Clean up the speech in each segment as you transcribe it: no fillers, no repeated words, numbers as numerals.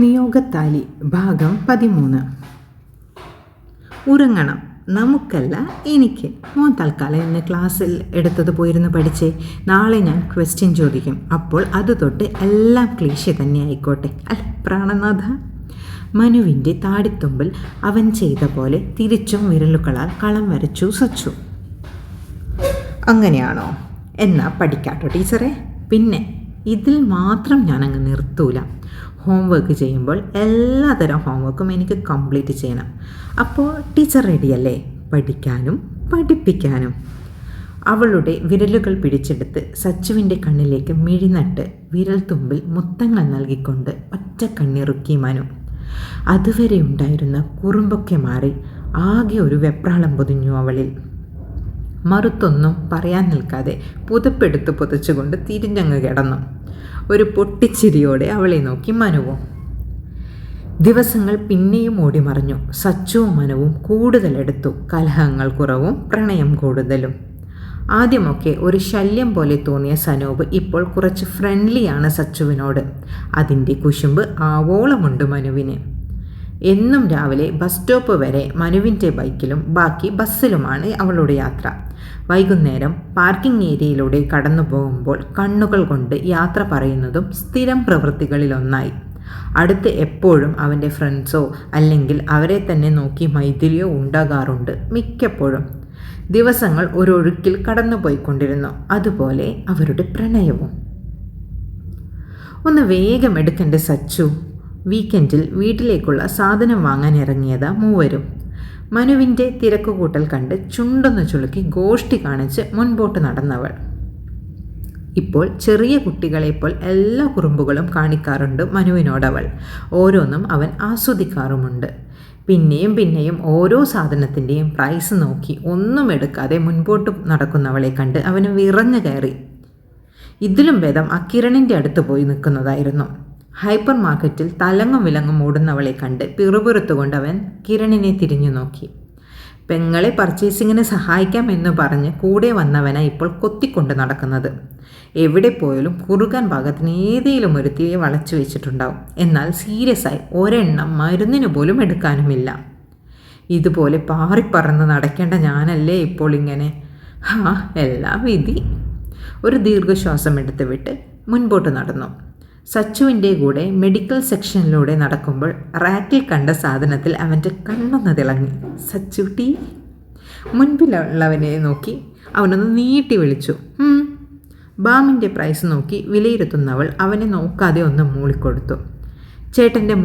നിയോഗത്താലി ഭാഗം 13. ഉറങ്ങണം, നമുക്കല്ല എനിക്ക്. മോൻ തൽക്കാലം ഇന്ന് ക്ലാസ്സിൽ എടുത്തത് പോയിരുന്നു പഠിച്ചേ. നാളെ ഞാൻ ക്വസ്റ്റ്യൻ ചോദിക്കും. അപ്പോൾ അത് തൊട്ട് എല്ലാം ക്ലീശ തന്നെ ആയിക്കോട്ടെ, അല്ല പ്രാണനാഥ. മനുവിൻ്റെ താടിത്തുമ്പിൽ അവൻ ചെയ്ത പോലെ തിരിച്ചും വിരലുകളാൽ കളം വരച്ചു സച്ചു. അങ്ങനെയാണോ? എന്നാ പഠിക്കാട്ടോ ടീച്ചറെ. പിന്നെ ഇതിൽ മാത്രം ഞാനങ്ങ് നിർത്തൂല. ഹോംവർക്ക് ചെയ്യുമ്പോൾ എല്ലാതരം ഹോംവർക്കും എനിക്ക് കംപ്ലീറ്റ് ചെയ്യണം. അപ്പോൾ ടീച്ചർ റെഡിയല്ലേ പഠിക്കാനും പഠിപ്പിക്കാനും? അവളുടെ വിരലുകൾ പിടിച്ചെടുത്ത് സച്ചുവിൻ്റെ കണ്ണിലേക്ക് മിഴിനട്ട് വിരൽ തുമ്പിൽ മുത്തങ്ങൾ നൽകിക്കൊണ്ട് ഒറ്റ കണ്ണിറുക്കി മനു. അതുവരെ ഉണ്ടായിരുന്ന കുറുമ്പൊക്കെ മാറി ആകെ ഒരു വെപ്രാളം പൊതിഞ്ഞു അവളിൽ. മറുത്തൊന്നും പറയാൻ നിൽക്കാതെ പുതപ്പെടുത്ത് പുതച്ചുകൊണ്ട് തിരിഞ്ഞങ്ങ് കിടന്നു. ഒരു പൊട്ടിച്ചിരിയോടെ അവളെ നോക്കി മനുവും. ദിവസങ്ങൾ പിന്നെയും ഓടിമറിഞ്ഞു. സച്ചുവും മനുവും കൂടുതലെടുത്തു. കലഹങ്ങൾ കുറവും പ്രണയം കൂടുതലും. ആദ്യമൊക്കെ ഒരു ശല്യം പോലെ തോന്നിയ സനൂപ് ഇപ്പോൾ കുറച്ച് ഫ്രണ്ട്ലിയാണ് സച്ചുവിനോട്. അതിൻ്റെ കുശുമ്പ് ആവോളമുണ്ട് മനുവിന്. എന്നും രാവിലെ ബസ് സ്റ്റോപ്പ് വരെ മനുവിൻ്റെ ബൈക്കിലും ബാക്കി ബസ്സിലുമാണ് അവളുടെ യാത്ര. വൈകുന്നേരം പാർക്കിംഗ് ഏരിയയിലൂടെ കടന്നു പോകുമ്പോൾ കണ്ണുകൾ കൊണ്ട് യാത്ര പറയുന്നതും സ്ഥിരം പ്രവൃത്തികളിലൊന്നായി. അടുത്ത് എപ്പോഴും അവൻ്റെ ഫ്രണ്ട്സോ അല്ലെങ്കിൽ അവരെ തന്നെ നോക്കി മൈഥിലിയോ ഉണ്ടാകാറുണ്ട്. മിക്കപ്പോഴും ദിവസങ്ങൾ ഒരൊഴുക്കിൽ കടന്നുപോയിക്കൊണ്ടിരുന്നു. അതുപോലെ അവരുടെ പ്രണയവും. ഒന്ന് വേഗം എടുക്കണ്ടേ സച്ചു. വീക്കെൻഡിൽ വീട്ടിലേക്കുള്ള സാധനം വാങ്ങാൻ ഇറങ്ങിയതാ മൂവരും. മനുവിൻ്റെ തിരക്കുകൂട്ടൽ കണ്ട് ചുണ്ടൊന്ന് ചുളുക്കി ഗോഷ്ടി കാണിച്ച് മുൻപോട്ട് നടന്നവൾ. ഇപ്പോൾ ചെറിയ കുട്ടികളെപ്പോൾ എല്ലാ കുറുമ്പുകളും കാണിക്കാറുണ്ട് മനുവിനോടവൾ. ഓരോന്നും അവൻ ആസ്വദിക്കാറുമുണ്ട്. പിന്നെയും പിന്നെയും ഓരോ സാധനത്തിൻ്റെയും പ്രൈസ് നോക്കി ഒന്നും എടുക്കാതെ മുൻപോട്ട് നടക്കുന്നവളെ കണ്ട് അവന് വിറഞ്ഞു കയറി. ഇതിലും ഭേദം അക്കിരണിൻ്റെ അടുത്ത് പോയി നിൽക്കുന്നതായിരുന്നു. ഹൈപ്പർ മാർക്കറ്റിൽ തലങ്ങും വിലങ്ങും ഓടുന്നവളെ കണ്ട് പിറുപിറുത്തുകൊണ്ട് അവൻ കിരണിനെ തിരിഞ്ഞു നോക്കി. പെങ്ങളെ പർച്ചേസിങ്ങിന് സഹായിക്കാമെന്ന് പറഞ്ഞ് കൂടെ വന്നവനാ ഇപ്പോൾ കൊത്തിക്കൊണ്ട് നടക്കുന്നത്. എവിടെ പോയാലും കുറുകാൻ ഭാഗത്തിന് ഏതെങ്കിലും ഒരു തിരെ വളച്ചു വെച്ചിട്ടുണ്ടാവും. എന്നാൽ സീരിയസ് ആയി ഒരെണ്ണം മരുന്നിന് പോലും എടുക്കാനുമില്ല. ഇതുപോലെ പാറിപ്പറന്ന് നടക്കേണ്ട ഞാനല്ലേ ഇപ്പോൾ ഇങ്ങനെ? എല്ലാം വിധി. ഒരു ദീർഘശ്വാസം എടുത്ത് വിട്ട് മുൻപോട്ട് നടന്നു. സച്ചുവിൻ്റെ കൂടെ മെഡിക്കൽ സെക്ഷനിലൂടെ നടക്കുമ്പോൾ റാക്കിൽ കണ്ട സാധനത്തിൽ അവൻ്റെ കണ്ണൊന്ന് തിളങ്ങി. സച്ചുട്ടി. മുൻപിലുള്ളവനെ നോക്കി അവനൊന്ന് നീട്ടി വിളിച്ചു. ബാമിൻ്റെ പ്രൈസ് നോക്കി വിലയിരുത്തുന്നവൾ അവനെ നോക്കാതെ ഒന്ന് മൂളിക്കൊടുത്തു. ചേട്ടൻ്റെ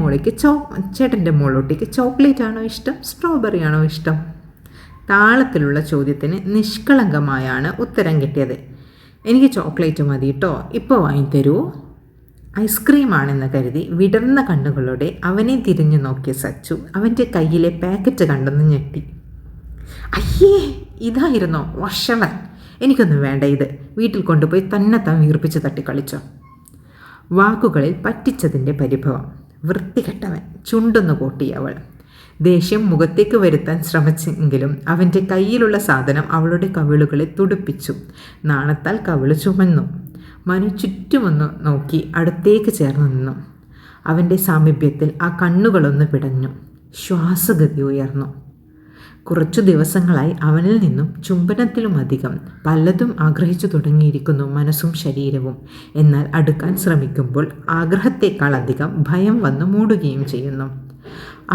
മോളൊട്ടിക്ക് ചോക്ലേറ്റ് ആണോ ഇഷ്ടം, സ്ട്രോബെറി ആണോ ഇഷ്ടം? താളത്തിലുള്ള ചോദ്യത്തിന് നിഷ്കളങ്കമായാണ് ഉത്തരം കിട്ടിയത്. എനിക്ക് ചോക്ലേറ്റ് മതി കേട്ടോ, ഇപ്പോൾ വാങ്ങിത്തരുമോ? ഐസ്ക്രീമാണെന്ന് കരുതി വിടർന്ന കണ്ണുകളോടെ അവനെ തിരിഞ്ഞു നോക്കിയ സച്ചു അവൻ്റെ കയ്യിലെ പാക്കറ്റ് കണ്ടെന്ന് ഞെട്ടി. അയ്യേ, ഇതായിരുന്നോ വഷളൻ? എനിക്കൊന്നും വേണ്ട ഇത്. വീട്ടിൽ കൊണ്ടുപോയി തന്നെത്താൻ വീർപ്പിച്ച് തട്ടിക്കളിച്ചോ. വാക്കുകളിൽ പറ്റിച്ചതിൻ്റെ പരിഭവം. വൃത്തികെട്ടവൻ. ചുണ്ടൊന്നു കൂട്ടി അവൾ. ദേഷ്യം മുഖത്തേക്ക് വരുത്താൻ ശ്രമിച്ചെങ്കിലും അവൻ്റെ കയ്യിലുള്ള സാധനം അവളുടെ കവിളുകളെ തുടിപ്പിച്ചു. നാണത്താൽ കവിള് ചുമന്നു. മനു ചുറ്റുമൊന്ന് നോക്കി അടുത്തേക്ക് ചേർന്ന് നിന്നു. അവൻ്റെ സാമീപ്യത്തിൽ ആ കണ്ണുകളൊന്ന് പിടഞ്ഞു. ശ്വാസഗതി ഉയർന്നു. കുറച്ചു ദിവസങ്ങളായി അവനിൽ നിന്നും ചുംബനത്തിലുമധികം പലതും ആഗ്രഹിച്ചു തുടങ്ങിയിരിക്കുന്നു മനസ്സും ശരീരവും. എന്നാൽ അടുക്കാൻ ശ്രമിക്കുമ്പോൾ ആഗ്രഹത്തേക്കാൾ അധികം ഭയം വന്നു മൂടുകയും ചെയ്യുന്നു.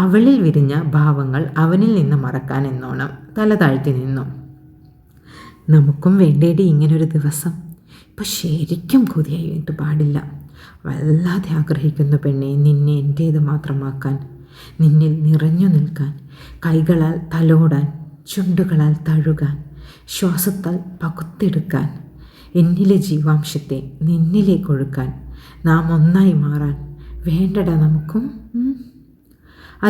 അവളിൽ വിരിഞ്ഞ ഭാവങ്ങൾ അവനിൽ നിന്ന് മറക്കാൻ എന്നോണം തല താഴ്ത്തി നിന്നു. നമുക്കും വേണ്ടേടി ഇങ്ങനൊരു ദിവസം. ഇപ്പം ശരിക്കും കൊതിയായിട്ട് പാടില്ല. വല്ലാതെ ആഗ്രഹിക്കുന്ന പെണ്ണെ നിന്നെ എൻ്റേത് മാത്രമാക്കാൻ, നിന്നിൽ നിറഞ്ഞു നിൽക്കാൻ, കൈകളാൽ തലോടാൻ, ചുണ്ടുകളാൽ തഴുകാൻ, ശ്വാസത്താൽ പകുത്തെടുക്കാൻ, എന്നിലെ ജീവാംശത്തെ നിന്നിലേക്കൊഴുക്കാൻ, നാം ഒന്നായി മാറാൻ വേണ്ടടാ നമുക്കും.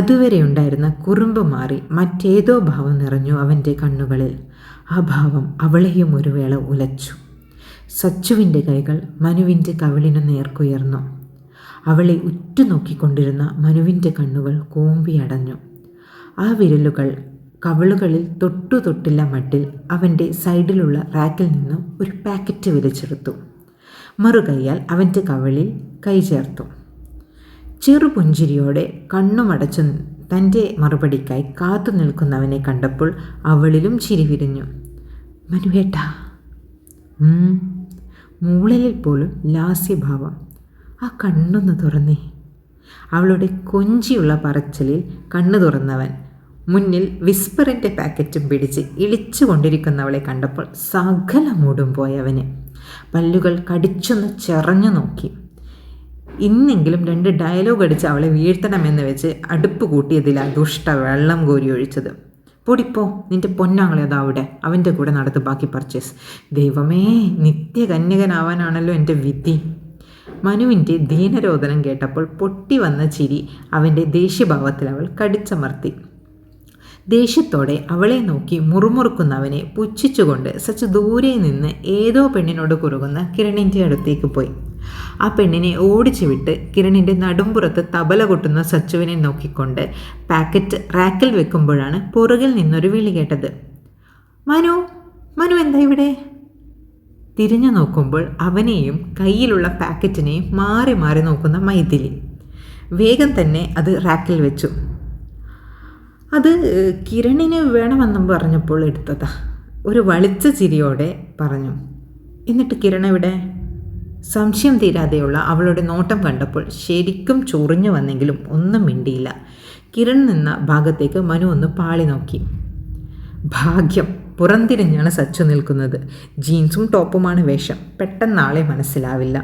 അതുവരെ ഉണ്ടായിരുന്ന കുറുമ്പ് മാറി മറ്റേതോ ഭാവം നിറഞ്ഞു അവൻ്റെ കണ്ണുകളിൽ. ആ ഭാവം അവളെയും ഒരു വേള ഉലച്ചു. സച്ചുവിൻ്റെ കൈകൾ മനുവിൻ്റെ കവിളിനു നേർക്കുയർന്നു. അവളെ ഉറ്റുനോക്കിക്കൊണ്ടിരുന്ന മനുവിൻ്റെ കണ്ണുകൾ കൂമ്പിയടഞ്ഞു. ആ വിരലുകൾ കവിളുകളിൽ തൊട്ടില്ല മട്ടിൽ അവൻ്റെ സൈഡിലുള്ള റാക്കിൽ നിന്നും ഒരു പാക്കറ്റ് വലിച്ചെടുത്തു. മറുകൈയാൽ അവൻ്റെ കവിളിൽ കൈ ചേർത്തു. ചെറുപുഞ്ചിരിയോടെ കണ്ണുമടച്ചു തൻ്റെ മറുപടിക്കായി കാത്തു നിൽക്കുന്നവനെ കണ്ടപ്പോൾ അവളിലും ചിരി വിരിഞ്ഞു. മനുവേട്ടാ. മൂളലിൽ പോലും ലാസ്യഭാവം. ആ കണ്ണൊന്ന് തുറന്നേ. അവളുടെ കൊഞ്ചിയുള്ള പറച്ചിലിൽ കണ്ണു തുറന്നവൻ മുന്നിൽ വിസ്പറിൻ്റെ പാക്കറ്റും പിടിച്ച് ഇളിച്ചു കൊണ്ടിരിക്കുന്നവളെ കണ്ടപ്പോൾ സകല മൂടും പോയവന്. പല്ലുകൾ കടിച്ചൊന്ന് ചെറഞ്ഞു നോക്കി. ഇന്നെങ്കിലും 2 ഡയലോഗ് അടിച്ച് അവളെ വീഴ്ത്തണമെന്ന് വെച്ച് അടുപ്പ് കൂട്ടിയതിലാ ദുഷ്ട വെള്ളം കോരി ഒഴിച്ചത്. പൊടിപ്പോ, നിന്റെ പൊന്നാങ്ങളേതാ അവിടെ, അവൻ്റെ കൂടെ നടത്ത് ബാക്കി പർച്ചേസ്. ദൈവമേ, നിത്യകന്യകനാവാനാണല്ലോ എൻ്റെ വിധി. മനുവിൻ്റെ ദീനരോധനം കേട്ടപ്പോൾ പൊട്ടി വന്ന ചിരി അവൻ്റെ ദേഷ്യഭാവത്തിൽ അവൾ കടിച്ചമർത്തി. ദേഷ്യത്തോടെ അവളെ നോക്കി മുറുമുറുക്കുന്നവനെ പുച്ഛിച്ചുകൊണ്ട് സച്ച് ദൂരെ നിന്ന് ഏതോ പെണ്ണിനോട് കുറുകുന്ന കിരണിൻ്റെ അടുത്തേക്ക് പോയി. ആ പെണ്ണിനെ ഓടിച്ചു വിട്ട് കിരണിൻ്റെ നടുംപുറത്ത് തബല കൊട്ടുന്ന സച്ചുവിനെ നോക്കിക്കൊണ്ട് പാക്കറ്റ് റാക്കിൽ വെക്കുമ്പോഴാണ് പുറകിൽ നിന്നൊരു വിളി കേട്ടത്. മനു, മനു എന്താ ഇവിടെ? തിരിഞ്ഞു നോക്കുമ്പോൾ അവനെയും കയ്യിലുള്ള പാക്കറ്റിനെയും മാറി മാറി നോക്കുന്ന മൈഥിലി. വേഗം തന്നെ അത് റാക്കിൽ വെച്ചു. അത് കിരണിന് വേണമെന്നും പറഞ്ഞപ്പോൾ എടുത്തതാ. ഒരു വളിച്ച ചിരിയോടെ പറഞ്ഞു. എന്നിട്ട് കിരൺ എവിടെ? സംശയം തീരാതെയുള്ള അവളുടെ നോട്ടം കണ്ടപ്പോൾ ശരിക്കും ചൊറിഞ്ഞു വന്നെങ്കിലും ഒന്നും മിണ്ടിയില്ല. കിരൺ നിന്ന ഭാഗത്തേക്ക് മനു ഒന്ന് പാളി നോക്കി. ഭാഗ്യം, പുറംതിരിഞ്ഞാണ് സച്ചു നിൽക്കുന്നത്. ജീൻസും ടോപ്പുമാണ് വേഷം. പെട്ടെന്നാളെ മനസ്സിലാവില്ല.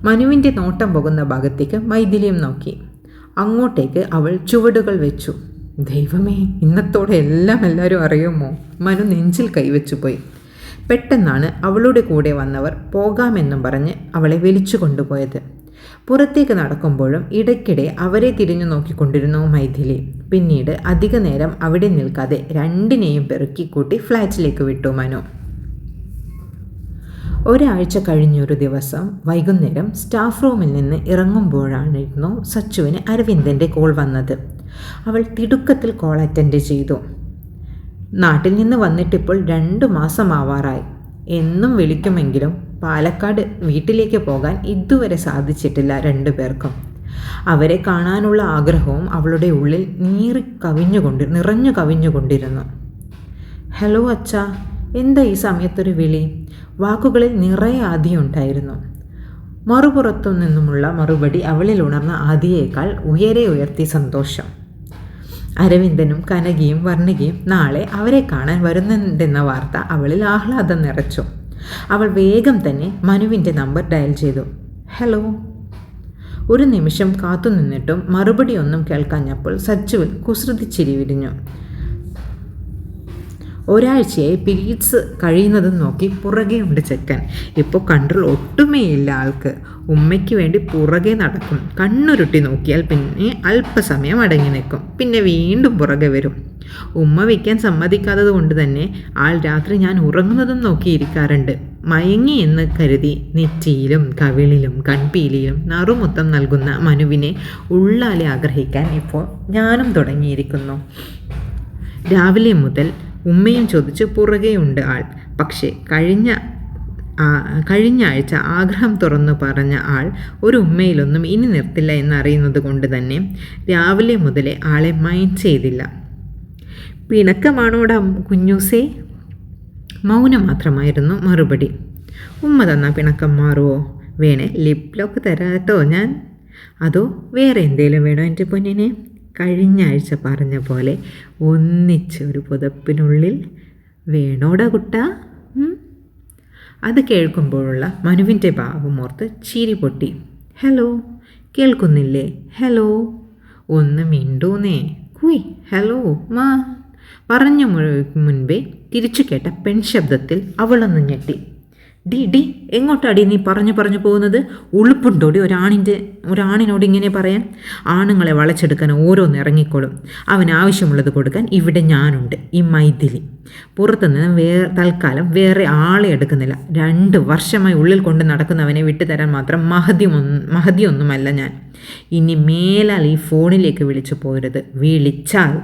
മനുവിൻ്റെ നോട്ടം പോകുന്ന ഭാഗത്തേക്ക് മൈഥിലിയും നോക്കി. അങ്ങോട്ടേക്ക് അവൾ ചുവടുകൾ വെച്ചു. ദൈവമേ, ഇന്നത്തോടെ എല്ലാവരും അറിയുമോ? മനു നെഞ്ചിൽ കൈവച്ചു പോയി. പെട്ടെന്നാണ് അവളുടെ കൂടെ വന്നവർ പോകാമെന്നും പറഞ്ഞ് അവളെ വലിച്ചു കൊണ്ടുപോയത്. പുറത്തേക്ക് നടക്കുമ്പോഴും ഇടയ്ക്കിടെ അവരെ തിരിഞ്ഞു നോക്കിക്കൊണ്ടിരുന്നു മൈഥിലി. പിന്നീട് അധിക നേരം അവിടെ നിൽക്കാതെ രണ്ടിനെയും പെറുക്കിക്കൂട്ടി ഫ്ലാറ്റിലേക്ക് വിട്ടു മനു. ഒരാഴ്ച കഴിഞ്ഞൊരു ദിവസം വൈകുന്നേരം സ്റ്റാഫ് റൂമിൽ നിന്ന് ഇറങ്ങുമ്പോഴായിരുന്നു സച്ചുവിന് അരവിന്ദൻ്റെ കോൾ വന്നത്. അവൾ തിടുക്കത്തിൽ കോൾ അറ്റൻഡ് ചെയ്തു. നാട്ടിൽ നിന്ന് വന്നിട്ടിപ്പോൾ 2 മാസമാവാറായി. എന്നും വിളിക്കുമെങ്കിലും പാലക്കാട് വീട്ടിലേക്ക് പോകാൻ ഇതുവരെ സാധിച്ചിട്ടില്ല 2 പേർക്കും. അവരെ കാണാനുള്ള ആഗ്രഹവും അവളുടെ ഉള്ളിൽ നിറഞ്ഞു കവിഞ്ഞുകൊണ്ടിരുന്നു. ഹലോ അച്ഛാ, എന്താ ഈ സമയത്തൊരു വിളി? വാക്കുകളിൽ നിറയെ ആദിയുണ്ടായിരുന്നു. മറുപുറത്തു നിന്നുമുള്ള മറുപടി അവളിൽ ഉണർന്ന ആദിയേക്കാൾ ഉയർത്തി സന്തോഷം. അരവിന്ദനും കനകയും വർണ്ണികയും നാളെ അവരെ കാണാൻ വരുന്നുണ്ടെന്ന വാർത്ത അവളിൽ ആഹ്ലാദം നിറച്ചു. അവൾ വേഗം തന്നെ മനുവിൻ്റെ നമ്പർ ഡയൽ ചെയ്തു. ഹലോ. ഒരു നിമിഷം കാത്തുനിന്നിട്ടും മറുപടി ഒന്നും കേൾക്കാഞ്ഞപ്പോൾ സച്ചുവിൽ കുസൃതിച്ചിരി വിരിഞ്ഞു. ഒരാഴ്ചയായി പീരീഡ്സ് കഴിയുന്നതും നോക്കി പുറകെ ഉണ്ട് ചെക്കൻ. ഇപ്പോൾ കൺട്രോൾ ഒട്ടുമേയില്ല ആൾക്ക്. ഉമ്മയ്ക്ക് വേണ്ടി പുറകെ നടക്കും. കണ്ണുരുട്ടി നോക്കിയാൽ പിന്നെ അല്പസമയം അടങ്ങി നിൽക്കും. പിന്നെ വീണ്ടും പുറകെ വരും. ഉമ്മ വയ്ക്കാൻ സമ്മതിക്കാത്തത് കൊണ്ട് തന്നെ ആൾ രാത്രി ഞാൻ ഉറങ്ങുന്നതും നോക്കിയിരിക്കാറുണ്ട്. മയങ്ങി എന്ന് കരുതി നെറ്റിയിലും കവിളിലും കൺപീലിയിലും നറുമുത്തം നൽകുന്ന മനുവിനെ ഉള്ളാലെ ആഗ്രഹിക്കാൻ ഇപ്പോൾ ഞാനും തുടങ്ങിയിരിക്കുന്നു. രാവിലെ മുതൽ ഉമ്മയും ചോദിച്ച് പുറകെയുണ്ട് ആൾ. പക്ഷേ കഴിഞ്ഞ ആഴ്ച ആഗ്രഹം തുറന്നു പറഞ്ഞ ആൾ ഒരു ഉമ്മയിലൊന്നും ഇനി നിർത്തില്ല എന്നറിയുന്നത് കൊണ്ട് തന്നെ രാവിലെ മുതലേ ആളെ മൈൻഡ് ചെയ്തില്ല. പിണക്കമാണോടാ കുഞ്ഞൂസേ? മൗനം മാത്രമായിരുന്നു മറുപടി. ഉമ്മ തന്ന പിണക്കം മാറുമോ? വേണേ ലിപ് ലോക്ക് തരാട്ടോ ഞാൻ. അതോ വേറെ എന്തേലും വേണോ എൻ്റെ പൊന്നിനെ? കഴിഞ്ഞ ആഴ്ച പറഞ്ഞ പോലെ ഒന്നിച്ച് ഒരു പുതപ്പിനുള്ളിൽ വേണോടാ കുട്ടാ? അത് കേൾക്കുമ്പോഴുള്ള മനുവിൻ്റെ ഭാവമോർത്ത് ചിരി പൊട്ടി. ഹലോ, കേൾക്കുന്നില്ലേ? ഹലോ, ഒന്ന് മിണ്ടൂന്നേ. കുയ് ഹലോ മാ പറഞ്ഞു മുൻപേ തിരിച്ചു കേട്ട പെൺശബ്ദത്തിൽ അവളൊന്ന് ഞെട്ടി. ഡി എങ്ങോട്ടാടി നീ പറഞ്ഞു പോകുന്നത്? ഉളുപ്പുണ്ടോടി ഒരാണിനോട് ഇങ്ങനെ പറയാൻ? ആണുങ്ങളെ വളച്ചെടുക്കാൻ ഓരോന്ന് ഇറങ്ങിക്കോളും. അവന് ആവശ്യമുള്ളത് കൊടുക്കാൻ ഇവിടെ ഞാനുണ്ട്, ഈ മൈഥിലി. പുറത്തുനിന്ന് തൽക്കാലം വേറെ ആളെ എടുക്കുന്നില്ല. 2 വർഷമായി ഉള്ളിൽ കൊണ്ട് നടക്കുന്നവനെ വിട്ടുതരാൻ മാത്രം മഹതിയൊന്നുമല്ല ഞാൻ. ഇനി മേലാൽ ഈ ഫോണിലേക്ക് വിളിച്ചു പോരുത്. വിളിച്ചാൽ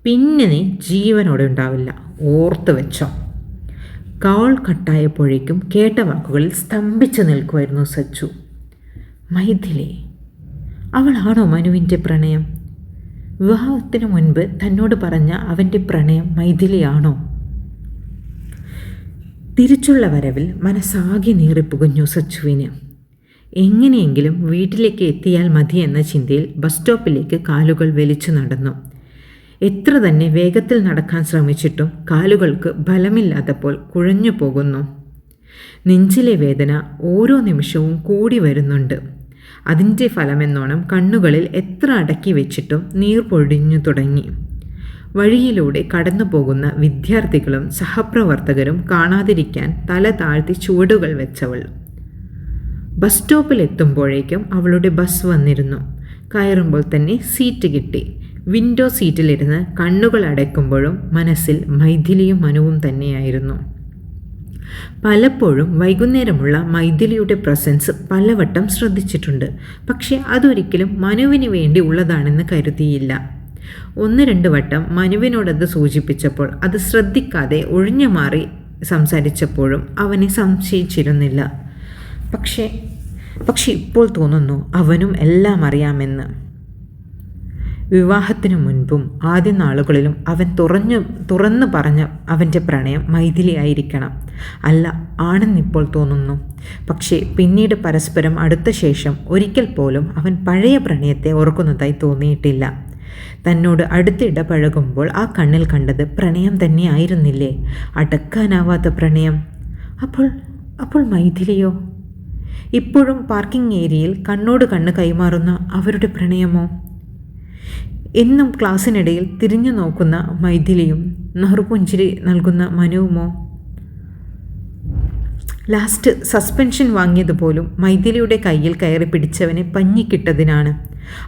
പിന്നെ നീ ജീവനോടെ ഉണ്ടാവില്ല, ഓർത്ത് വെച്ചോ. കാൾ കട്ടായപ്പോഴേക്കും കേട്ട വാക്കുകളിൽ സ്തംഭിച്ചു നിൽക്കുമായിരുന്നു സച്ചു. മൈഥിലി, അവളാണോ മനുവിൻ്റെ പ്രണയം? വിവാഹത്തിന് മുൻപ് തന്നോട് പറഞ്ഞ അവൻ്റെ പ്രണയം മൈഥിലിയാണോ? തിരിച്ചുള്ള വരവിൽ മനസ്സാകെ നീറിപ്പുകഞ്ഞു സച്ചുവിന്. എങ്ങനെയെങ്കിലും വീട്ടിലേക്ക് എത്തിയാൽ മതി എന്ന ചിന്തയിൽ ബസ് സ്റ്റോപ്പിലേക്ക് കാലുകൾ വലിച്ചു നടന്നു. എത്ര തന്നെ വേഗത്തിൽ നടക്കാൻ ശ്രമിച്ചിട്ടും കാലുകൾക്ക് ബലമില്ലാത്തപ്പോൾ കുഴഞ്ഞു പോകുന്നു. നെഞ്ചിലെ വേദന ഓരോ നിമിഷവും കൂടി വരുന്നുണ്ട്. അതിൻ്റെ ഫലമെന്നോണം കണ്ണുകളിൽ എത്ര അടക്കി വെച്ചിട്ടും നീർ പൊഴിഞ്ഞു തുടങ്ങി. വഴിയിലൂടെ കടന്നു പോകുന്ന വിദ്യാർത്ഥികളും സഹപ്രവർത്തകരും കാണാതിരിക്കാൻ തല താഴ്ത്തി ചുവടുകൾ വെച്ചവൾ. ബസ് സ്റ്റോപ്പിൽ എത്തുമ്പോഴേക്കും അവളുടെ ബസ് വന്നിരുന്നു. കയറുമ്പോൾ തന്നെ സീറ്റ് കിട്ടി. വിൻഡോ സീറ്റിലിരുന്ന് കണ്ണുകൾ അടയ്ക്കുമ്പോഴും മനസ്സിൽ മൈഥിലിയും മനുവും തന്നെയായിരുന്നു. പലപ്പോഴും വൈകുന്നേരമുള്ള മൈഥിലിയുടെ പ്രസൻസ് പലവട്ടം ശ്രദ്ധിച്ചിട്ടുണ്ട്. പക്ഷേ അതൊരിക്കലും മനുവിന് വേണ്ടി ഉള്ളതാണെന്ന് കരുതിയില്ല. 1-2 വട്ടം മനുവിനോടത് സൂചിപ്പിച്ചപ്പോൾ അത് ശ്രദ്ധിക്കാതെ ഒഴിഞ്ഞു മാറി സംസാരിച്ചപ്പോഴും അവനെ സംശയിച്ചിരുന്നില്ല. പക്ഷേ ഇപ്പോൾ തോന്നുന്നു അവനും എല്ലാം അറിയാമെന്ന്. വിവാഹത്തിനു മുൻപും ആദ്യ നാളുകളിലും അവൻ തുറന്നു പറഞ്ഞ അവൻ്റെ പ്രണയം മൈഥിലി ആയിരിക്കണം. അല്ല, ആണെന്നിപ്പോൾ തോന്നുന്നു. പക്ഷേ പിന്നീട് പരസ്പരം അടുത്ത ശേഷം ഒരിക്കൽ പോലും അവൻ പഴയ പ്രണയത്തെ ഓർക്കുന്നതായി തോന്നിയിട്ടില്ല. തന്നോട് അടുത്തിടപഴകുമ്പോൾ ആ കണ്ണിൽ കണ്ടത് പ്രണയം തന്നെ ആയിരുന്നില്ലേ? അടക്കാനാവാത്ത പ്രണയം. അപ്പോൾ മൈഥിലിയോ? ഇപ്പോഴും പാർക്കിംഗ് ഏരിയയിൽ കണ്ണോട് കണ്ണ് കൈമാറുന്ന അവരുടെ പ്രണയമോ? എന്നും ക്ലാസ്സിനിടയിൽ തിരിഞ്ഞു നോക്കുന്ന മൈഥിലിയും നറുപുഞ്ചിരി നൽകുന്ന മനുവുമോ? ലാസ്റ്റ് സസ്പെൻഷൻ വാങ്ങിയതുപോലും മൈഥിലിയുടെ കയ്യിൽ കയറി പിടിച്ചവനെ പഞ്ഞിക്കിട്ടതിനാണ്.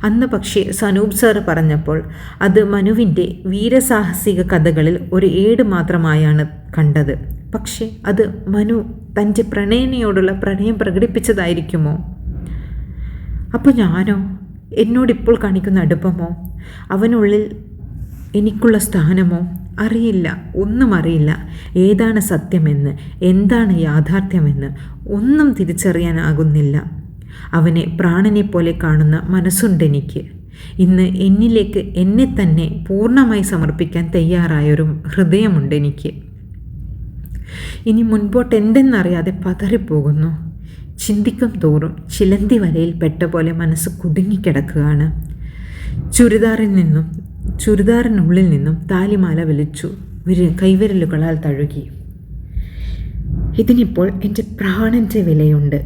അന്ന് പക്ഷേ സനൂപ് സാറ് പറഞ്ഞപ്പോൾ അത് മനുവിൻ്റെ വീരസാഹസിക കഥകളിൽ ഒരു ഏട് മാത്രമായാണ് കണ്ടത്. പക്ഷേ അത് മനു തൻ്റെ പ്രണയിനിയോടുള്ള പ്രണയം പ്രകടിപ്പിച്ചതായിരിക്കുമോ? അപ്പോൾ ഞാനോ? എന്നോടിപ്പോൾ കാണിക്കുന്ന അടുപ്പമോ? അവനുള്ളിൽ എനിക്കുള്ള സ്ഥാനമോ? അറിയില്ല, ഒന്നും അറിയില്ല. ഏതാണ് സത്യമെന്ന്, എന്താണ് യാഥാർത്ഥ്യമെന്ന് ഒന്നും തിരിച്ചറിയാനാകുന്നില്ല. അവനെ പ്രാണനെ പോലെ കാണുന്ന മനസ്സുണ്ടെനിക്ക്. ഇന്ന് എന്നിലേക്ക് എന്നെ തന്നെ പൂർണ്ണമായി സമർപ്പിക്കാൻ തയ്യാറായൊരു ഹൃദയമുണ്ടെനിക്ക്. ഇനി മുൻപോട്ട് എന്തെന്നറിയാതെ പതറിപ്പോകുന്നു. ചിന്തിക്കും തോറും ചിലന്തി വലയിൽ പെട്ട പോലെ മനസ്സ് കുടുങ്ങിക്കിടക്കുകയാണ്. ചുരിദാറിനുള്ളിൽ നിന്നും താലിമാല വലിച്ചു കൈവിരലുകളാൽ തഴുകി. ഇതിനിപ്പോൾ എൻ്റെ പ്രാണൻ്റെ വിലയുണ്ട്.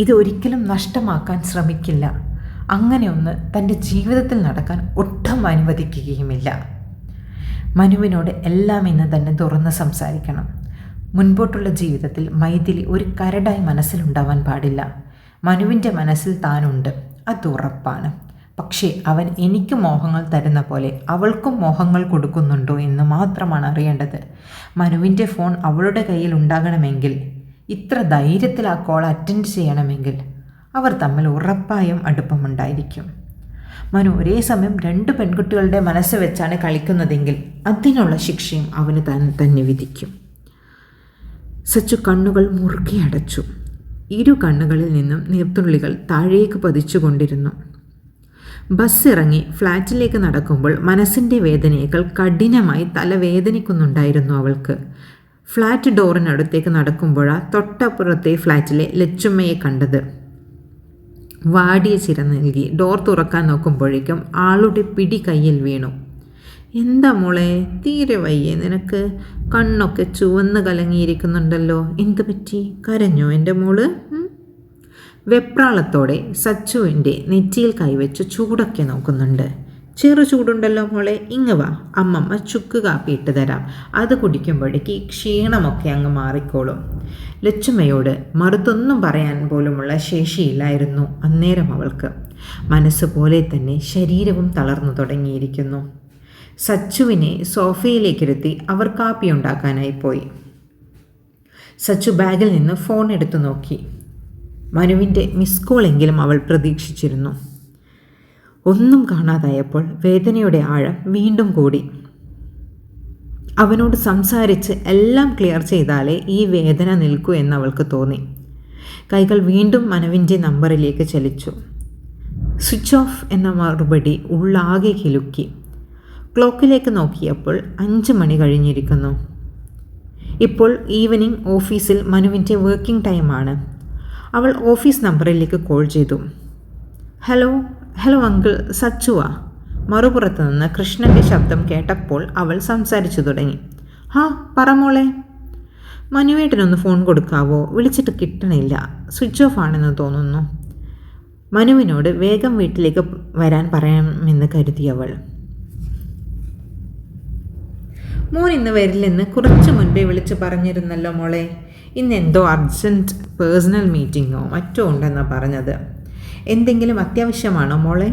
ഇത് ഒരിക്കലും നഷ്ടമാക്കാൻ ശ്രമിക്കില്ല. അങ്ങനെയൊന്ന് തൻ്റെ ജീവിതത്തിൽ നടക്കാൻ ഒട്ടും അനുവദിക്കുകയുമില്ല. മനുവിനോട് എല്ലാം ഇന്ന് തന്നെ തുറന്ന് സംസാരിക്കണം. മുൻപോട്ടുള്ള ജീവിതത്തിൽ മൈഥിലി ഒരു കരടായി മനസ്സിലുണ്ടാവാൻ പാടില്ല. മനുവിൻ്റെ മനസ്സിൽ താനുണ്ട്, അത് ഉറപ്പാണ്. പക്ഷേ അവൻ എനിക്ക് മോഹങ്ങൾ തരുന്ന പോലെ അവൾക്കും മോഹങ്ങൾ കൊടുക്കുന്നുണ്ടോ എന്ന് മാത്രമാണ് അറിയേണ്ടത്. മനുവിൻ്റെ ഫോൺ അവളുടെ കയ്യിൽ ഉണ്ടാകണമെങ്കിൽ, ഇത്ര ധൈര്യത്തിൽ ആ കോൾ അറ്റൻഡ് ചെയ്യണമെങ്കിൽ അവർ തമ്മിൽ ഉറപ്പായും അടുപ്പമുണ്ടായിരിക്കും. മനു ഒരേ സമയം 2 പെൺകുട്ടികളുടെ മനസ്സ് വെച്ചാണ് കളിക്കുന്നതെങ്കിൽ അതിനുള്ള ശിക്ഷയും അവന് തന്നെ വിധിക്കും. സച്ചു കണ്ണുകൾ മുറുക്കി അടച്ചു. 2 കണ്ണുകളിൽ നിന്നും നീർത്തുള്ളികൾ താഴേക്ക് പതിച്ചുകൊണ്ടിരുന്നു. ബസ് ഇറങ്ങി ഫ്ലാറ്റിലേക്ക് നടക്കുമ്പോൾ മനസ്സിൻ്റെ വേദനയേക്കാൾ കഠിനമായി തലവേദനിക്കുന്നുണ്ടായിരുന്നു അവൾക്ക്. ഫ്ലാറ്റ് ഡോറിനടുത്തേക്ക് നടക്കുമ്പോഴാണ് തൊട്ടപ്പുറത്തെ ഫ്ലാറ്റിലെ ലച്ചുമ്മയെ കണ്ടത്. വാടിയ ചിര നൽകി ഡോർ തുറക്കാൻ നോക്കുമ്പോഴേക്കും ആളുടെ പിടി കയ്യിൽ വീണു. എന്താ മോളെ, തീരെ വയ്യേ നിനക്ക്? കണ്ണൊക്കെ ചുവന്ന് കലങ്ങിയിരിക്കുന്നുണ്ടല്ലോ. എന്ത് പറ്റി? കരഞ്ഞോ എൻ്റെ മോള്? വെപ്രാളത്തോടെ സച്ചുവിൻ്റെ നെറ്റിയിൽ കൈവച്ച് ചൂടൊക്കെ നോക്കുന്നുണ്ട്. ചെറു ചൂടുണ്ടല്ലോ മോളെ, ഇങ്ങ് വാ, അമ്മമ്മ ചുക്ക് കാപ്പി ഇട്ട് തരാം. അത് കുടിക്കുമ്പോഴേക്ക് ക്ഷീണമൊക്കെ അങ്ങ് മാറിക്കോളും. ലച്ചുമ്മയോട് മറുത്തൊന്നും പറയാൻ പോലുമുള്ള ശേഷിയില്ലായിരുന്നു അന്നേരം അവൾക്ക്. മനസ്സ് പോലെ തന്നെ ശരീരവും തളർന്നു തുടങ്ങിയിരിക്കുന്നു. സച്ചുവിനെ സോഫയിലേക്കിരുത്തി അവർ കാപ്പി ഉണ്ടാക്കാനായി പോയി. സച്ചു ബാഗിൽ നിന്ന് ഫോൺ എടുത്തു നോക്കി. മനുവിൻ്റെ മിസ് കോളെങ്കിലും അവൾ പ്രതീക്ഷിച്ചിരുന്നു. ഒന്നും കാണാതായപ്പോൾ വേദനയുടെ ആഴം വീണ്ടും കൂടി. അവനോട് സംസാരിച്ച് എല്ലാം ക്ലിയർ ചെയ്താലേ ഈ വേദന നിൽക്കൂ എന്നവൾക്ക് തോന്നി. കൈകൾ വീണ്ടും മനുവിൻ്റെ നമ്പറിലേക്ക് ചലിച്ചു. സ്വിച്ച് ഓഫ് എന്ന മറുപടി ഉള്ളാകെ കിലുക്കി. ക്ലോക്കിലേക്ക് നോക്കിയപ്പോൾ 5 മണി കഴിഞ്ഞിരിക്കുന്നു. ഇപ്പോൾ ഈവനിങ് ഓഫീസിൽ മനുവിൻ്റെ വർക്കിംഗ് ടൈമാണ്. അവൾ ഓഫീസ് നമ്പറിലേക്ക് കോൾ ചെയ്തു. ഹലോ ഹലോ അങ്കിൾ, സച്ചുവാ? മറുപുറത്ത് നിന്ന് കൃഷ്ണൻ്റെ ശബ്ദം കേട്ടപ്പോൾ അവൾ സംസാരിച്ചു തുടങ്ങി. പറ മോളെ. മനുവേട്ടനൊന്ന് ഫോൺ കൊടുക്കാവോ? വിളിച്ചിട്ട് കിട്ടണില്ല, സ്വിച്ച് ഓഫ് ആണെന്ന് തോന്നുന്നു. മനുവിനോട് വേഗം വീട്ടിലേക്ക് വരാൻ പറയാമെന്ന് കരുതിയവൾ. മോൻ ഇന്ന് വരില്ലെന്ന് കുറച്ച് മുൻപേ വിളിച്ച് പറഞ്ഞിരുന്നല്ലോ മോളെ. ഇന്ന് എന്തോ അർജൻറ്റ് പേഴ്സണൽ മീറ്റിങ്ങോ മറ്റോ ഉണ്ടെന്നാണ് പറഞ്ഞത്. എന്തെങ്കിലും അത്യാവശ്യമാണോ മോളെ?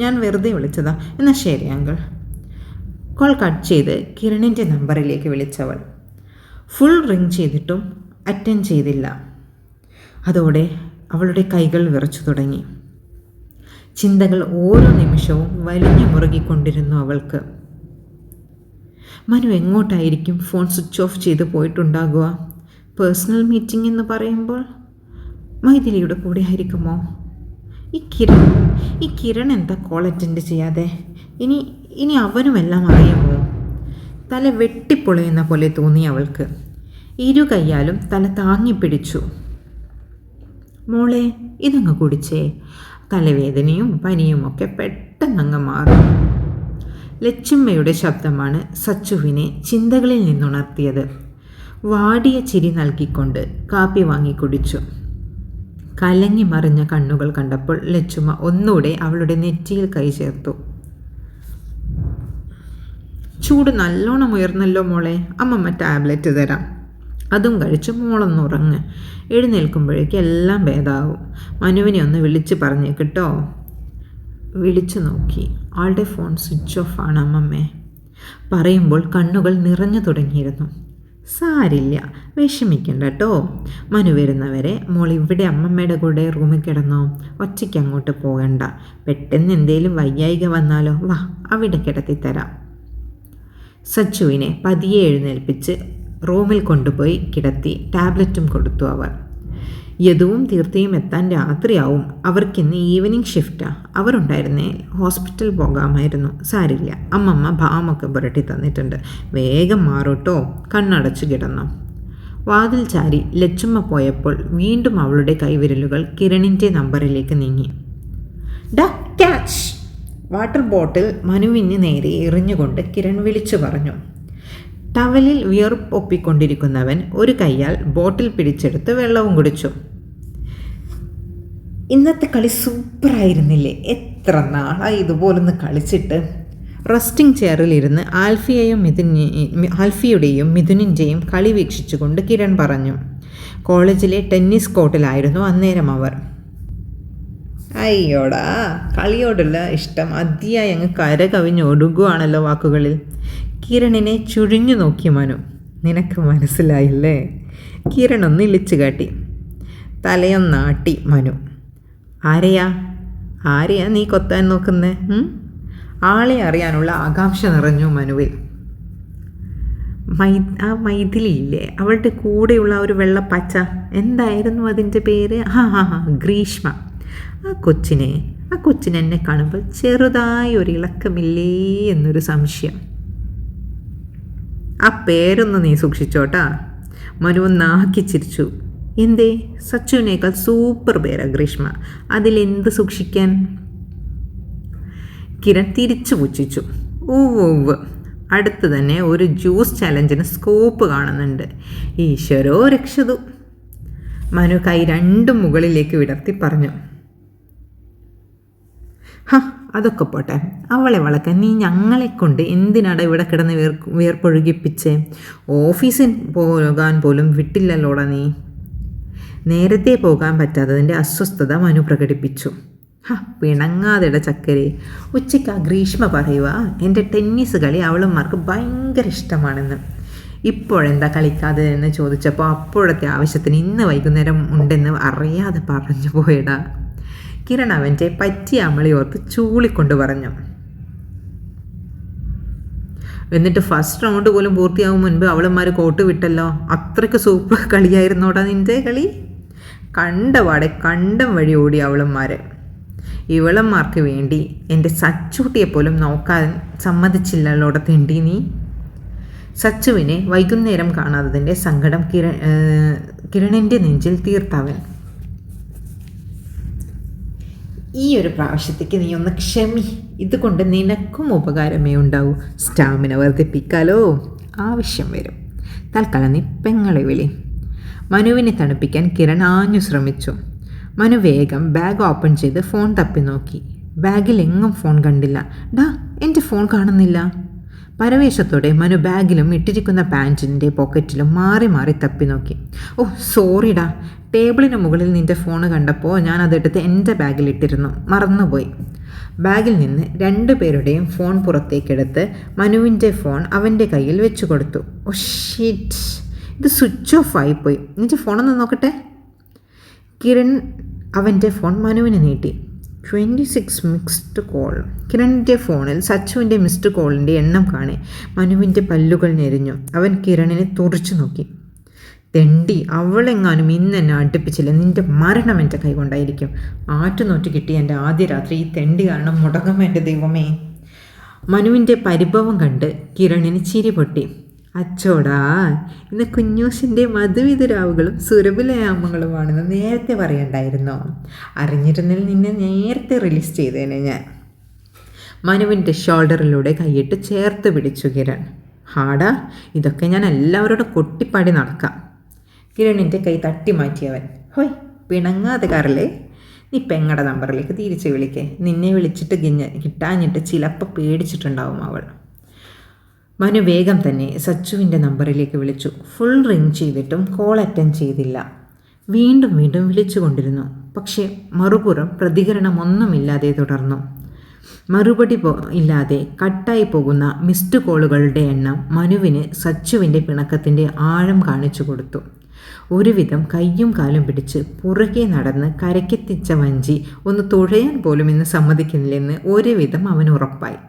ഞാൻ വെറുതെ വിളിച്ചതാ. എന്നാൽ ശരി അങ്കിൾ. കോൾ കട്ട് ചെയ്ത് കിരണിൻ്റെ നമ്പറിലേക്ക് വിളിച്ചവൾ. ഫുൾ റിങ് ചെയ്തിട്ടും അറ്റൻഡ് ചെയ്തില്ല. അതോടെ അവളുടെ കൈകൾ വിറച്ചു തുടങ്ങി. ചിന്തകൾ ഓരോ നിമിഷവും വലിഞ്ഞു മുറുകിക്കൊണ്ടിരുന്നു അവൾക്ക്. മനു എങ്ങോട്ടായിരിക്കും ഫോൺ സ്വിച്ച് ഓഫ് ചെയ്ത് പോയിട്ടുണ്ടാകുക? പേഴ്സണൽ മീറ്റിംഗ് എന്ന് പറയുമ്പോൾ മൈഥിലിയുടെ കൂടെ ആയിരിക്കുമോ? ഈ കിരൺ എന്താ കോൾ അറ്റൻഡ് ചെയ്യാതെ? ഇനി അവനുമെല്ലാം അറിയുമോ? തല വെട്ടിപ്പൊളിയുന്ന പോലെ തോന്നി അവൾക്ക്. ഇരു കൈയാലും തല താങ്ങിപ്പിടിച്ചു. മോളെ, ഇതങ്ങ് കുടിച്ചേ, തലവേദനയും പനിയുമൊക്കെ പെട്ടെന്നങ്ങ് മാറും. ലച്ചുമ്മയുടെ ശബ്ദമാണ് സച്ചുവിനെ ചിന്തകളിൽ നിന്നുണർത്തിയത്. വാടിയ ചിരി നൽകിക്കൊണ്ട് കാപ്പി വാങ്ങി കുടിച്ചു. കലങ്ങി മറിഞ്ഞ കണ്ണുകൾ കണ്ടപ്പോൾ ലച്ചുമ്മ ഒന്നുകൂടെ അവളുടെ നെറ്റിയിൽ കൈ ചേർത്തു. ചൂട് നല്ലോണം ഉയർന്നല്ലോ മോളെ, അമ്മമ്മ ടാബ്ലറ്റ് തരാം, അതും കഴിച്ച് മോളൊന്നുറങ്ങ്. എഴുന്നേൽക്കുമ്പോഴേക്കും എല്ലാം ഭേദമാവും. മനുവിനെ ഒന്ന് വിളിച്ച് പറഞ്ഞേക്കിട്ടോ. വിളിച്ചു നോക്കി. ആളുടെ ഫോൺ സ്വിച്ച് ഓഫ് ആണ് അമ്മമ്മേ. പറയുമ്പോൾ കണ്ണുകൾ നിറഞ്ഞു തുടങ്ങിയിരുന്നു. സാരില്ല, വിഷമിക്കണ്ട കേട്ടോ. മനു വരുന്നവരെ മോൾ ഇവിടെ അമ്മമ്മയുടെ കൂടെ റൂമിൽ കിടന്നോ. ഒറ്റയ്ക്ക് അങ്ങോട്ട് പോകണ്ട. പെട്ടെന്ന് എന്തേലും വയ്യായിക വന്നാലോ. വാ, അവിടെ കിടത്തിത്തരാം. സച്ചുവിനെ പതിയെ എഴുന്നേൽപ്പിച്ച് റൂമിൽ കൊണ്ടുപോയി കിടത്തി ടാബ്ലറ്റും കൊടുത്തു അവർ. യദുവും തീർത്ഥയും എത്താൻ രാത്രിയാവും. അവർക്കിന്ന് ഈവനിങ് ഷിഫ്റ്റാണ്. അവരുണ്ടായിരുന്നേ ഹോസ്പിറ്റൽ പോകാമായിരുന്നു. സാരില്ല, അമ്മമ്മ ഭാമൊക്കെ പുരട്ടി തന്നിട്ടുണ്ട്. വേഗം മാറൂട്ടോ. കണ്ണടച്ചു കിടന്നു. വാതിൽ ചാരി ലച്ചുമ്മ പോയപ്പോൾ വീണ്ടും അവളുടെ കൈവിരലുകൾ കിരണിൻ്റെ നമ്പറിലേക്ക് നീങ്ങി. ക്യാച്ച്! വാട്ടർ ബോട്ടിൽ മനുവിന് നേരെ എറിഞ്ഞുകൊണ്ട് കിരൺ വിളിച്ചു പറഞ്ഞു. ടവലിൽ വിയർപ്പൊപ്പിക്കൊണ്ടിരിക്കുന്നവൻ ഒരു കൈയാൽ ബോട്ടിൽ പിടിച്ചെടുത്ത് വെള്ളവും കുടിച്ചു. ഇന്നത്തെ കളി സൂപ്പറായിരുന്നില്ലേ? എത്ര നാളായി ഇതുപോലൊന്ന് കളിച്ചിട്ട്. റെസ്റ്റിംഗ് ചെയറിലിരുന്ന് ആൽഫിയുടെയും മിഥുനിൻ്റെയും കളി വീക്ഷിച്ചുകൊണ്ട് കിരൺ പറഞ്ഞു. കോളേജിലെ ടെന്നീസ് കോർട്ടിലായിരുന്നു അന്നേരം അവർ. അയ്യോടാ, കളിയോടുള്ള ഇഷ്ടം അതിയായി അങ്ങ് കരകവിഞ്ഞൊടുകുവാണല്ലോ വാക്കുകളിൽ. കിരണിനെ ചുഴിഞ്ഞു നോക്കി മനു. നിനക്ക് മനസ്സിലായില്ലേ? കിരൺ ഒന്ന് ഇളിച്ചു കാട്ടി. തലയൊന്നാട്ടി മനു. ആരെയാ നീ കൊത്താൻ നോക്കുന്നേ? ആളെ അറിയാനുള്ള ആകാംക്ഷ നിറഞ്ഞു മനുവിൽ. മൈഥിലിയില്ലേ, അവളുടെ കൂടെയുള്ള ഒരു വെള്ളപ്പച്ച, എന്തായിരുന്നു അതിൻ്റെ പേര്? ഗ്രീഷ്മ. ആ കൊച്ചിന് എന്നെ കാണുമ്പോൾ ചെറുതായി ഒരു ഇളക്കമില്ലേ എന്നൊരു സംശയം. ആ പേരൊന്ന് നീ സൂക്ഷിച്ചോട്ടാ. മനു നാക്കി ചിരിച്ചു. എന്തേ? സച്ചുവിനേക്കാൾ സൂപ്പർ പേരാ ഗ്രീഷ്മ. അതിലെന്ത് സൂക്ഷിക്കാൻ? കിരൺ തിരിച്ചു പുച്ഛിച്ചു. ഉവ്വ്. അടുത്ത് തന്നെ ഒരു ജ്യൂസ് ചലഞ്ചിന് സ്കോപ്പ് കാണുന്നുണ്ട്. ഈശ്വരോ രക്ഷതു. മനു കൈ രണ്ടും മുകളിലേക്ക് വിടർത്തി പറഞ്ഞു. അതൊക്കെ പോട്ടെ, അവളെ വളക്കാൻ നീ ഞങ്ങളെക്കൊണ്ട് എന്തിനാണ് ഇവിടെ കിടന്ന് വിയർപ്പൊഴുകിപ്പിച്ചേ? ഓഫീസിൽ പോകാൻ പോലും വിട്ടില്ലല്ലോടാ നീ. നേരത്തെ പോകാൻ പറ്റാത്തതിൻ്റെ അസ്വസ്ഥത മനു പ്രകടിപ്പിച്ചു. പിണങ്ങാതെട ചക്കരെ. ഉച്ചയ്ക്ക് ആ ഗ്രീഷ്മ പറയുക എൻ്റെ ടെന്നീസ് കളി അവളുമാർക്ക് ഭയങ്കര ഇഷ്ടമാണെന്ന്. ഇപ്പോഴെന്താ കളിക്കാതെ എന്ന് ചോദിച്ചപ്പോൾ അപ്പോഴത്തെ ആവശ്യത്തിന് ഇന്ന് വൈകുന്നേരം ഉണ്ടെന്ന് അറിയാതെ പറഞ്ഞു പോയടാ. കിരൺ അവൻ്റെ പറ്റിയ അമളി ഓർത്ത് ചൂളിക്കൊണ്ട് പറഞ്ഞു. എന്നിട്ട് ഫസ്റ്റ് റൗണ്ട് പോലും പൂർത്തിയാവും മുൻപ് അവളന്മാർ കോട്ട് വിട്ടല്ലോ. അത്രയ്ക്ക് സൂപ്പർ കളിയായിരുന്നോടാ നിൻ്റെ കളി. കണ്ടപാടെ കണ്ടം വഴി ഓടി അവളന്മാർ. ഇവളന്മാർക്ക് വേണ്ടി എൻ്റെ സച്ചൂട്ടിയെപ്പോലും നോക്കാൻ സമ്മതിച്ചില്ലല്ലോടെ തിണ്ടി നീ. സച്ചുവിനെ വൈകുന്നേരം കാണാത്തതിൻ്റെ സങ്കടം കിരണിൻ്റെ നെഞ്ചിൽ തീർത്തവൻ. ഈ ഒരു പ്രാവശ്യത്തേക്ക് നീ ഒന്ന് ക്ഷമി, ഇതുകൊണ്ട് നിനക്കും ഉപകാരമേ ഉണ്ടാവൂ. സ്റ്റാമിന വർദ്ധിപ്പിക്കാലോ, ആവശ്യം വരും. തൽക്കാലം നീ പെങ്ങളെ വിളി. മനുവിനെ തണുപ്പിക്കാൻ കിരൺ ആഞ്ഞു ശ്രമിച്ചു. മനു വേഗം ബാഗ് ഓപ്പൺ ചെയ്ത് ഫോൺ തപ്പി നോക്കി. ബാഗിൽ എങ്ങും ഫോൺ കണ്ടില്ല. ഡാ, എൻ്റെ ഫോൺ കാണുന്നില്ല. പരവേശത്തോടെ മനു ബാഗിലും ഇട്ടിരിക്കുന്ന പാൻറ്റിൻ്റെ പോക്കറ്റിലും മാറി മാറി തപ്പി നോക്കി. ഓ സോറിടാ, ടേബിളിന് മുകളിൽ നിൻ്റെ ഫോൺ കണ്ടപ്പോൾ ഞാൻ അതെടുത്ത് എൻ്റെ ബാഗിലിട്ടിരുന്നു, മറന്നുപോയി. ബാഗിൽ നിന്ന് 2 പേരുടെയും ഫോൺ പുറത്തേക്കെടുത്ത് മനുവിൻ്റെ ഫോൺ അവൻ്റെ കയ്യിൽ വെച്ചു കൊടുത്തു. ഓ ഷിറ്റ്, ഇത് സ്വിച്ച് ഓഫ് ആയിപ്പോയി. നിൻ്റെ ഫോണൊന്ന് നോക്കട്ടെ. കിരൺ അവൻ്റെ ഫോൺ മനുവിന് നീട്ടി. 26 മിസ്ഡ് കോൾ. കിരണിൻ്റെ ഫോണിൽ സച്ചുവിൻ്റെ മിസ്ഡ് കോളിൻ്റെ എണ്ണം കാണി മനുവിൻ്റെ പല്ലുകൾ ഞെരിഞ്ഞു. അവൻ കിരണിനെ തുറച്ചു നോക്കി. തെണ്ടി, അവളെങ്ങാനും ഇന്ന് എന്നെ അടുപ്പിച്ചില്ല, നിൻ്റെ മരണം എൻ്റെ കൈകൊണ്ടായിരിക്കും. ആറ്റുനോറ്റ് കിട്ടിയ എൻ്റെ ആദ്യ രാത്രി ഈ തെണ്ടി കാരണം മുടങ്ങും എൻ്റെ ദൈവമേ. മനുവിൻ്റെ പരിഭവം കണ്ട് കിരണിന് ചിരി പൊട്ടി. അച്ചോടാ, ഇന്ന് കുഞ്ഞൂസിൻ്റെ മധുവിധുരാവുകളും സുരഭിലയാമങ്ങളുമാണെന്ന് നേരത്തെ പറയണ്ടായിരുന്നോ? അറിഞ്ഞിരുന്നെങ്കിൽ നിന്നെ നേരത്തെ റിലീസ് ചെയ്തേനെ ഞാൻ. മനുവിൻ്റെ ഷോൾഡറിലൂടെ കൈയിട്ട് ചേർത്ത് പിടിച്ചു കിരൺ. ഹാടാ, ഇതൊക്കെ ഞാൻ എല്ലാവരോടും കൊട്ടിപ്പാടി നടക്കാം. കിരണിൻ്റെ കൈ തട്ടി മാറ്റിയവൻ. ഹോയ്, പിണങ്ങാതെ കാറല്ലേ, നീ പെങ്ങടെ നമ്പറിലേക്ക് തിരിച്ച് വിളിക്കേ. നിന്നെ വിളിച്ചിട്ട് കിട്ടാഞ്ഞിട്ട് ചിലപ്പോൾ പേടിച്ചിട്ടുണ്ടാവും അവൾ. മനു വേഗം തന്നെ സച്ചുവിൻ്റെ നമ്പറിലേക്ക് വിളിച്ചു. ഫുൾ റിങ് ചെയ്തിട്ടും കോൾ അറ്റൻഡ് ചെയ്തില്ല. വീണ്ടും വീണ്ടും വിളിച്ചു കൊണ്ടിരുന്നു. പക്ഷേ മറുപുറം പ്രതികരണമൊന്നുമില്ലാതെ തുടർന്നു. മറുപടി ഇല്ലാതെ കട്ടായി പോകുന്ന മിസ്ഡ് കോളുകളുടെ എണ്ണം മനുവിന് സച്ചുവിൻ്റെ പിണക്കത്തിൻ്റെ ആഴം കാണിച്ചു കൊടുത്തു. ഒരുവിധം കയ്യും കാലും പിടിച്ച് പുറകെ നടന്ന് കരയ്ക്കെത്തിച്ച വഞ്ചി ഒന്ന് തുഴയാൻ പോലും ഇന്ന് സമ്മതിക്കുന്നില്ലെന്ന് ഒരുവിധം അവൻ ഉറപ്പായി.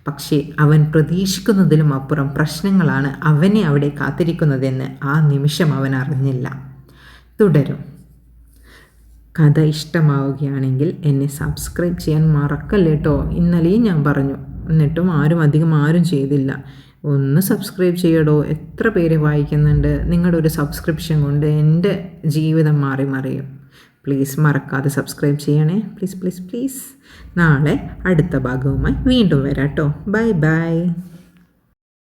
പക്ഷേ അവൻ പ്രതീക്ഷിക്കുന്നതിലും അപ്പുറം പ്രശ്നങ്ങളാണ് അവനെ അവിടെ കാത്തിരിക്കുന്നതെന്ന് ആ നിമിഷം അവൻ അറിഞ്ഞില്ല. തുടരും. കഥ ഇഷ്ടമാവുകയാണെങ്കിൽ എന്നെ സബ്സ്ക്രൈബ് ചെയ്യാൻ മറക്കല്ലേ കേട്ടോ. ഇന്നലെയും ഞാൻ പറഞ്ഞു, എന്നിട്ടും അധികം ആരും ചെയ്തില്ല. ഒന്ന് സബ്സ്ക്രൈബ് ചെയ്യടോ. എത്ര പേര് വായിക്കുന്നുണ്ട്. നിങ്ങളുടെ ഒരു സബ്സ്ക്രിപ്ഷൻ കൊണ്ട് എൻ്റെ ജീവിതം മാറി മറിയും. പ്ലീസ് മറക്കാതെ സബ്സ്ക്രൈബ് ചെയ്യണേ. Please please please. നാളെ അടുത്ത ഭാഗവുമായി വീണ്ടും വരാം കേട്ടോ. Bye bye.